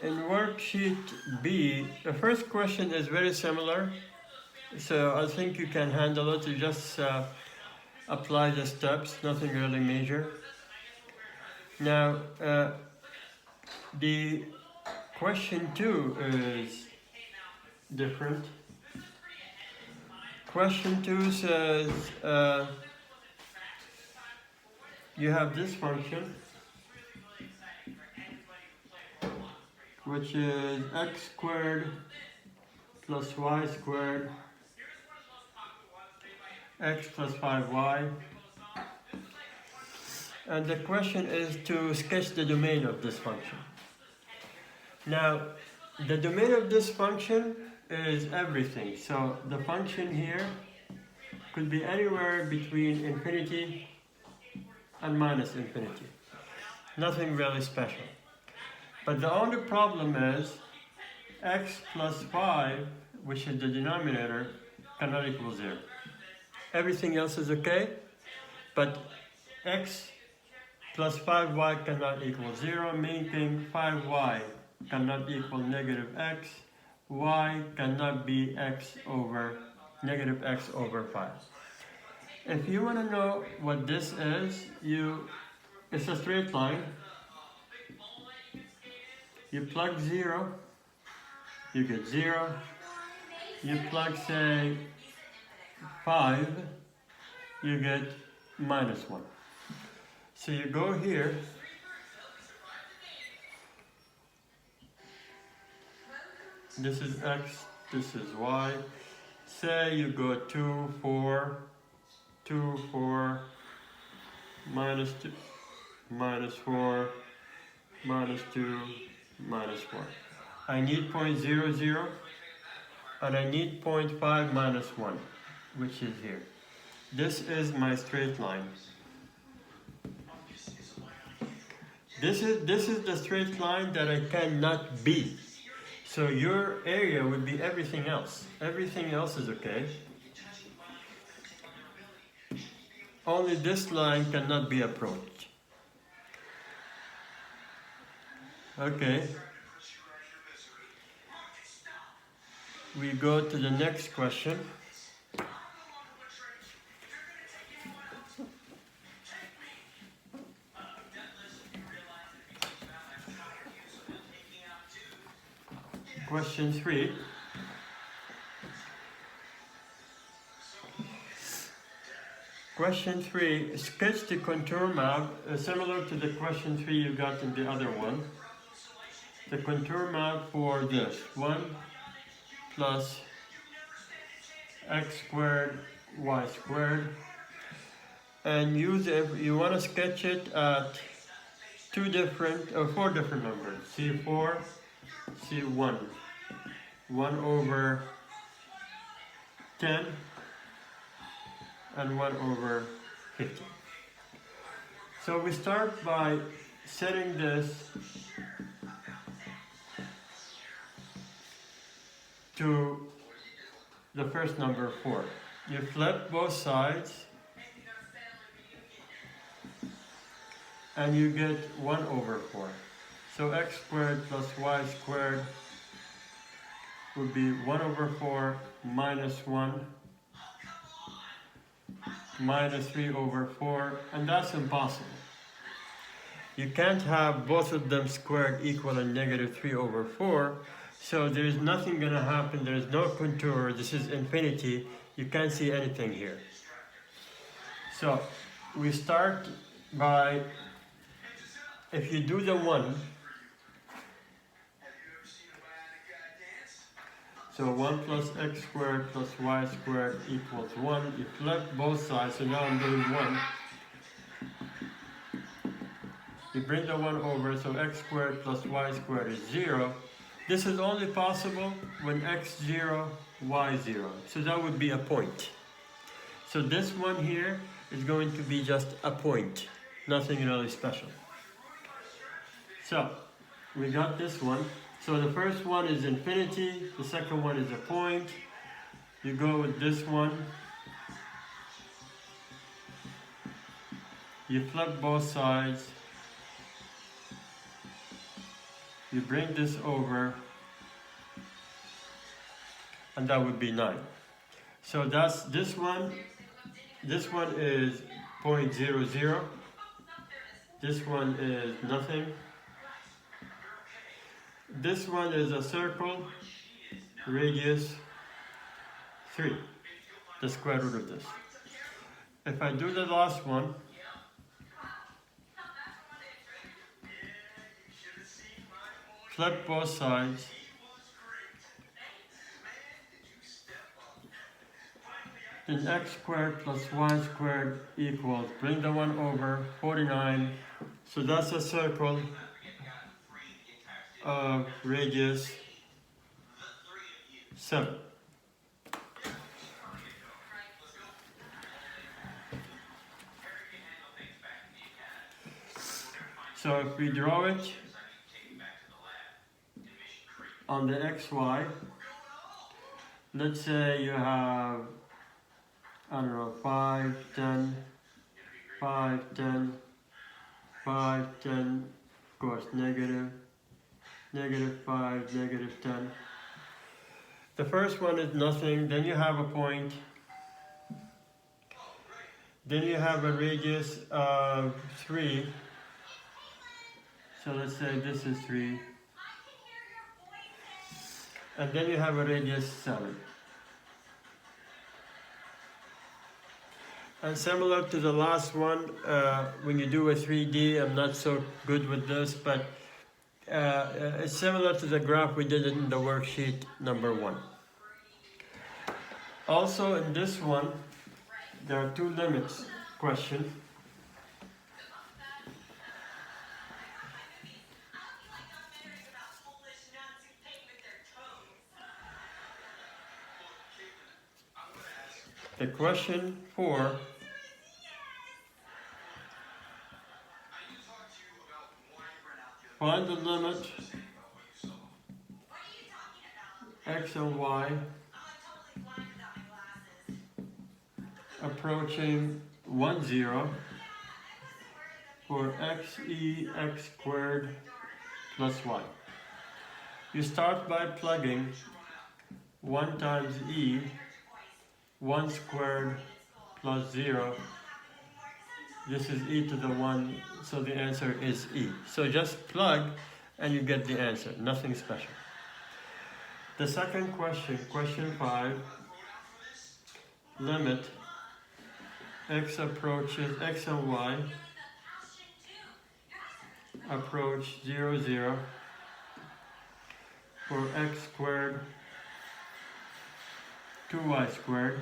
In worksheet B, the first question is very similar, so I think you can handle it. You just apply the steps, nothing really major. Now, the question 2 is different. Question 2 says you have this function, which is x squared plus y squared x plus 5y. And the question is to sketch the domain of this function. Now, the domain of this function is everything. So the function here could be anywhere between infinity and minus infinity. Nothing really special. But the only problem is x plus 5, which is the denominator, cannot equal 0. Everything else is okay, but x plus 5y cannot equal 0, meaning 5y cannot equal negative x, y cannot be x over negative x over 5. If you want to know what this is, it's a straight line. You plug 0, you get 0. You plug, say, 5, you get minus 1. So you go here, this is x, this is y. Say you go 2, 4, 2, 4, minus 2, minus 4, minus 2, minus 4. I need 0.00, and I need 0.5 minus 1, which is here. This is my straight line. This is the straight line that I cannot be. So your area would be everything else. Everything else is okay. Only this line cannot be approached. Okay. We go to the next question. Question 3. Question 3, sketch the contour map similar to the question 3 you got in the other one. The contour map for this 1 plus x squared y squared, and you want to sketch it at 4 different numbers, C4, C1, 1 over 10, and 1 over 50. So we start by setting this to the first number 4. You flip both sides and you get 1 over 4. So x squared plus y squared would be 1 over 4 minus 1 minus 3 over 4, and that's impossible. You can't have both of them squared equal a negative 3 over 4, so there's nothing going to happen. There's no contour. This is infinity. You can't see anything here. So we start by, if you do the 1, so 1 plus x squared plus y squared equals 1. You flip both sides, so now I'm doing 1. You bring the 1 over, so x squared plus y squared is 0. This is only possible when x 0, y 0. So that would be a point. So this one here is going to be just a point. Nothing really special. So we got this one. So the first one is infinity, the second one is a point. You go with this one. You flip both sides. You bring this over, and that would be 9. So that's this one. This one is 0.00. This one is nothing. This one is a circle, radius 3, the square root of this. If I do the last one, flip both sides, then x squared plus y squared equals, bring the 1 over, 49. So that's a circle of radius 7. So if we draw it on the xy, let's say you have, I don't know, 5, 10, 5, 10, 5, 10, of course, negative, negative 5, negative 10. The first one is nothing, then you have a point, then you have a radius of 3, so let's say this is 3, and then you have a radius 7. And similar to the last one, when you do a 3D, I'm not so good with this, but it's similar to the graph we did in the worksheet number 1. Also in this one, there are 2 limits question. The question 4 find the limit x and y approaching 1, 0 for x squared plus y. You start by plugging 1 times e, 1 squared plus 0. This is e to the 1, so the answer is e. So just plug and you get the answer, nothing special. The second question, question 5, limit x approaches, x and y approach 0, 0 for x squared 2y squared,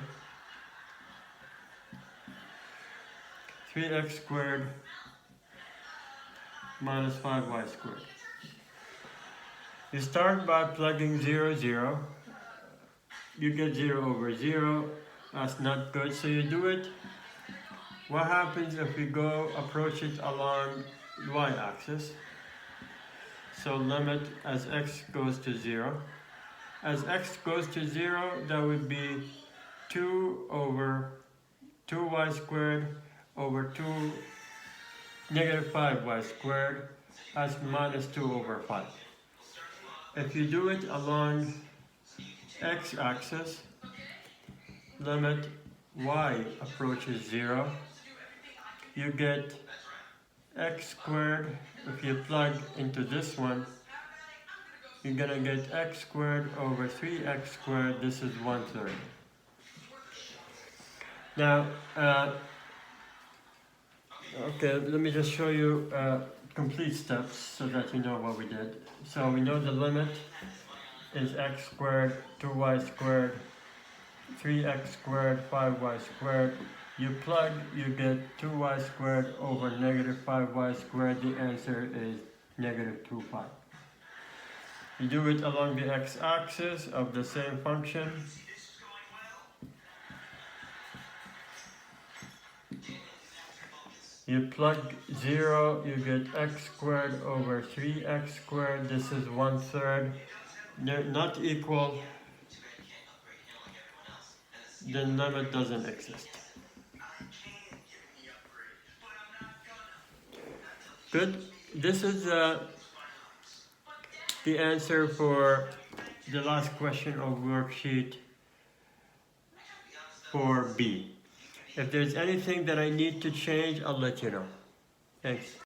3x squared minus 5y squared. You start by plugging 0, 0. You get 0 over 0. That's not good, so you do it. What happens if we go approach it along the y-axis? So limit as x goes to 0. As x goes to 0, that would be 2 over 2y squared over 2 negative 5y squared. That's minus 2 over 5. If you do it along x-axis, limit y approaches 0, you get x squared. If you plug into this one, you're gonna get x squared over 3x squared. This is 1/3. Now, okay, let me just show you complete steps so that you know what we did. So we know the limit is x squared, 2y squared, 3x squared, 5y squared. You plug, you get 2y squared over negative 5y squared. The answer is negative 2/5. You do it along the x-axis of the same function. You plug 0, you get x squared over 3x squared. This is 1/3. They're not equal. The limit doesn't exist. Good. This is the answer for the last question of worksheet 4B. If there's anything that I need to change, I'll let you know. Thanks.